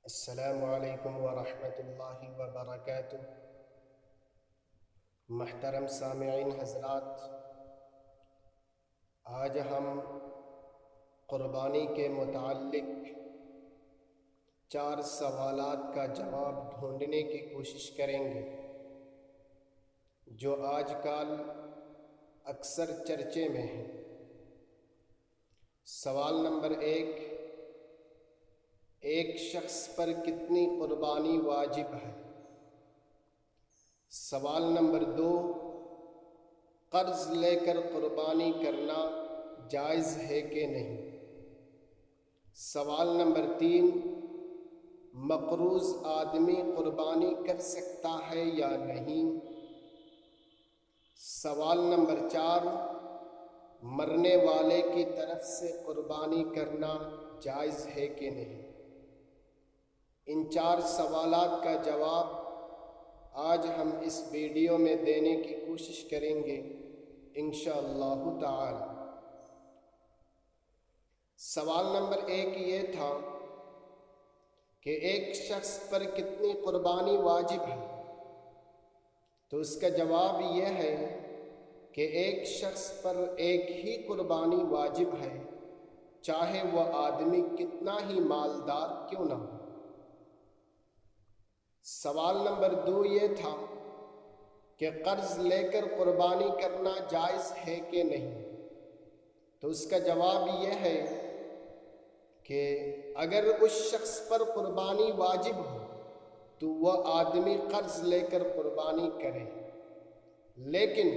السلام علیکم ورحمۃ اللہ وبرکاتہ۔ محترم سامعین حضرات، آج ہم قربانی کے متعلق 4 سوالات کا جواب ڈھونڈنے کی کوشش کریں گے جو آج کل اکثر چرچے میں ہیں۔ سوال نمبر 1، ایک شخص پر کتنی قربانی واجب ہے؟ سوال نمبر 2، قرض لے کر قربانی کرنا جائز ہے کہ نہیں؟ سوال نمبر 3، مقروض آدمی قربانی کر سکتا ہے یا نہیں؟ سوال نمبر 4، مرنے والے کی طرف سے قربانی کرنا جائز ہے کہ نہیں؟ ان 4 سوالات کا جواب آج ہم اس ویڈیو میں دینے کی کوشش کریں گے انشاءاللہ تعالی۔ سوال نمبر 1 یہ تھا کہ ایک شخص پر کتنی قربانی واجب ہے؟ تو اس کا جواب یہ ہے کہ ایک شخص پر ایک ہی قربانی واجب ہے، چاہے وہ آدمی کتنا ہی مالدار کیوں نہ ہو۔ سوال نمبر 2 یہ تھا کہ قرض لے کر قربانی کرنا جائز ہے کہ نہیں؟ تو اس کا جواب یہ ہے کہ اگر اس شخص پر قربانی واجب ہو تو وہ آدمی قرض لے کر قربانی کرے، لیکن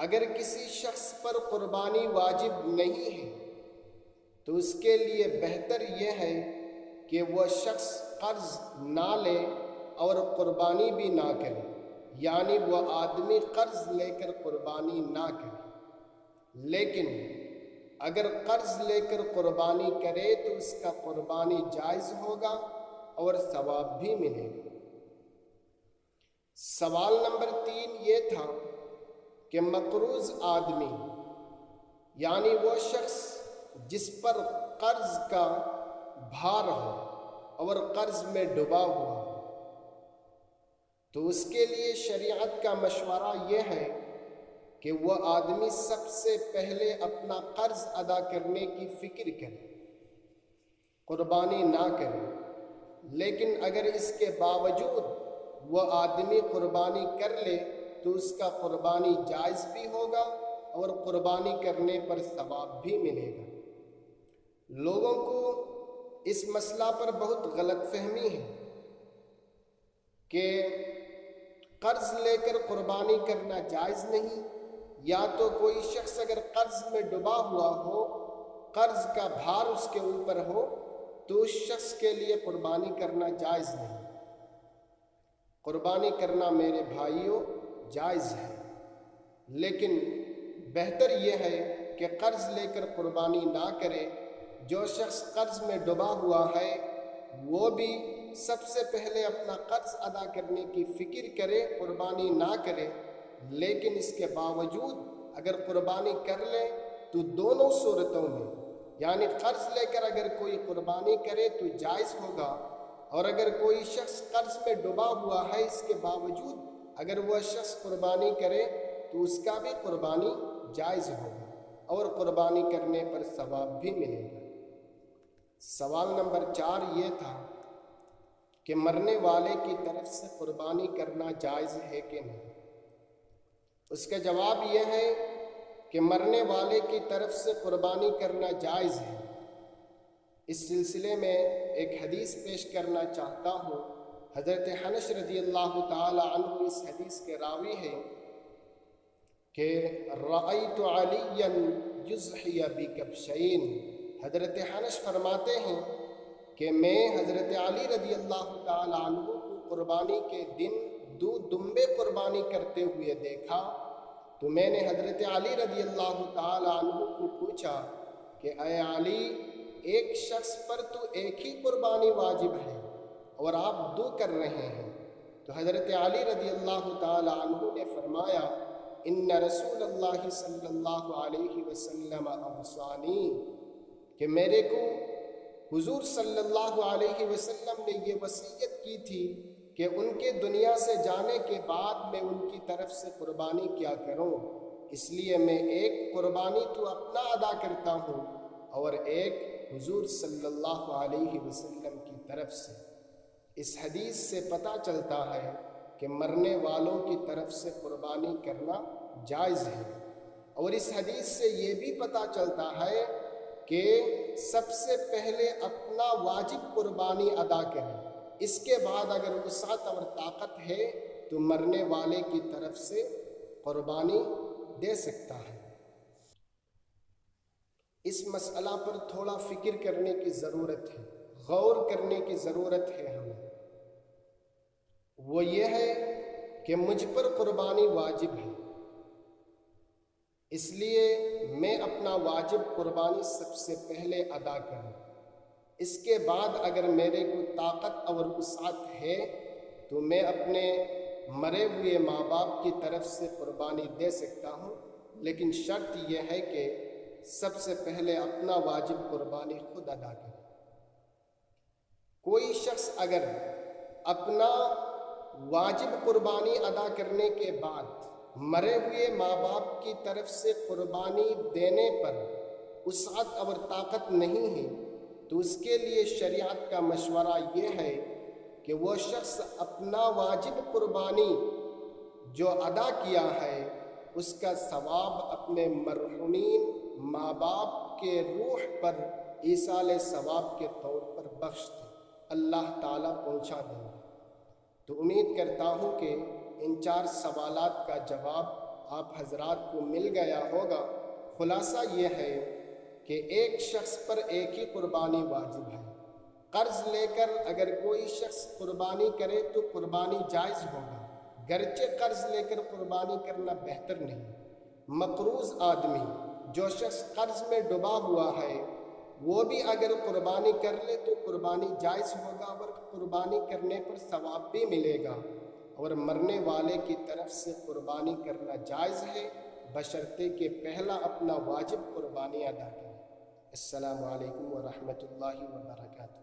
اگر کسی شخص پر قربانی واجب نہیں ہے تو اس کے لیے بہتر یہ ہے کہ وہ شخص قرض نہ لے اور قربانی بھی نہ کرے، یعنی وہ آدمی قرض لے کر قربانی نہ کرے، لیکن اگر قرض لے کر قربانی کرے تو اس کا قربانی جائز ہوگا اور ثواب بھی ملے گا۔ سوال نمبر 3 یہ تھا کہ مقروض آدمی، یعنی وہ شخص جس پر قرض کا بھار ہو اور قرض میں ڈوبا ہوا ہو، تو اس کے لیے شریعت کا مشورہ یہ ہے کہ وہ آدمی سب سے پہلے اپنا قرض ادا کرنے کی فکر کرے، قربانی نہ کرے۔ لیکن اگر اس کے باوجود وہ آدمی قربانی کر لے تو اس کا قربانی جائز بھی ہوگا اور قربانی کرنے پر ثواب بھی ملے گا۔ لوگوں کو اس مسئلہ پر بہت غلط فہمی ہے کہ قرض لے کر قربانی کرنا جائز نہیں، یا تو کوئی شخص اگر قرض میں ڈوبا ہوا ہو، قرض کا بھار اس کے اوپر ہو، تو اس شخص کے لیے قربانی کرنا جائز نہیں۔ قربانی کرنا میرے بھائیوں جائز ہے، لیکن بہتر یہ ہے کہ قرض لے کر قربانی نہ کرے۔ جو شخص قرض میں ڈوبا ہوا ہے وہ بھی سب سے پہلے اپنا قرض ادا کرنے کی فکر کرے، قربانی نہ کرے، لیکن اس کے باوجود اگر قربانی کر لے تو دونوں صورتوں میں، یعنی قرض لے کر اگر کوئی قربانی کرے تو جائز ہوگا، اور اگر کوئی شخص قرض میں ڈوبا ہوا ہے اس کے باوجود اگر وہ شخص قربانی کرے تو اس کا بھی قربانی جائز ہوگا اور قربانی کرنے پر ثواب بھی ملے گا۔ سوال نمبر 4 یہ تھا کہ مرنے والے کی طرف سے قربانی کرنا جائز ہے کہ نہیں؟ اس کا جواب یہ ہے کہ مرنے والے کی طرف سے قربانی کرنا جائز ہے۔ اس سلسلے میں ایک حدیث پیش کرنا چاہتا ہوں۔ حضرت انس رضی اللہ تعالی عنہ اس حدیث کے راوی ہیں کہ رأیت علیا یضحی بکبشین۔ حضرت انس فرماتے ہیں کہ میں حضرت علی رضی اللہ تعالی عنہ کو قربانی کے دن 2 دمبے قربانی کرتے ہوئے دیکھا، تو میں نے حضرت علی رضی اللہ تعالی عنہ کو پوچھا کہ اے علی، ایک شخص پر تو ایک ہی قربانی واجب ہے اور آپ 2 کر رہے ہیں۔ تو حضرت علی رضی اللہ تعالی عنہ نے فرمایا ان رسول اللہ صلی اللہ علیہ وسلم اوصانی، کہ میرے کو حضور صلی اللہ علیہ وسلم نے یہ وصیت کی تھی کہ ان کے دنیا سے جانے کے بعد میں ان کی طرف سے قربانی کیا کروں، اس لیے میں ایک قربانی تو اپنا ادا کرتا ہوں اور ایک حضور صلی اللہ علیہ وسلم کی طرف سے۔ اس حدیث سے پتہ چلتا ہے کہ مرنے والوں کی طرف سے قربانی کرنا جائز ہے، اور اس حدیث سے یہ بھی پتہ چلتا ہے کہ سب سے پہلے اپنا واجب قربانی ادا کریں، اس کے بعد اگر وسعت اور طاقت ہے تو مرنے والے کی طرف سے قربانی دے سکتا ہے۔ اس مسئلہ پر تھوڑا فکر کرنے کی ضرورت ہے، غور کرنے کی ضرورت ہے ہمیں۔ وہ یہ ہے کہ مجھ پر قربانی واجب ہے، اس لیے میں اپنا واجب قربانی سب سے پہلے ادا کروں، اس کے بعد اگر میرے کو طاقت اور وسعت ہے تو میں اپنے مرے ہوئے ماں باپ کی طرف سے قربانی دے سکتا ہوں، لیکن شرط یہ ہے کہ سب سے پہلے اپنا واجب قربانی خود ادا کرے۔ کوئی شخص اگر اپنا واجب قربانی ادا کرنے کے بعد مرے ہوئے ماں باپ کی طرف سے قربانی دینے پر وسعت اور طاقت نہیں ہے تو اس کے لیے شریعت کا مشورہ یہ ہے کہ وہ شخص اپنا واجب قربانی جو ادا کیا ہے اس کا ثواب اپنے مرحومین ماں باپ کے روح پر ایصال ثواب کے طور پر بخش دے، اللہ تعالیٰ پہنچا دیں گے۔ تو امید کرتا ہوں کہ ان 4 سوالات کا جواب آپ حضرات کو مل گیا ہوگا۔ خلاصہ یہ ہے کہ ایک شخص پر ایک ہی قربانی واجب ہے۔ قرض لے کر اگر کوئی شخص قربانی کرے تو قربانی جائز ہوگا، گرچہ قرض لے کر قربانی کرنا بہتر نہیں۔ مقروض آدمی، جو شخص قرض میں ڈوبا ہوا ہے، وہ بھی اگر قربانی کر لے تو قربانی جائز ہوگا اور قربانی کرنے پر ثواب بھی ملے گا، اور مرنے والے کی طرف سے قربانی کرنا جائز ہے بشرطے کہ پہلا اپنا واجب قربانی ادا کرے۔ السلام علیکم ورحمۃ اللہ وبرکاتہ۔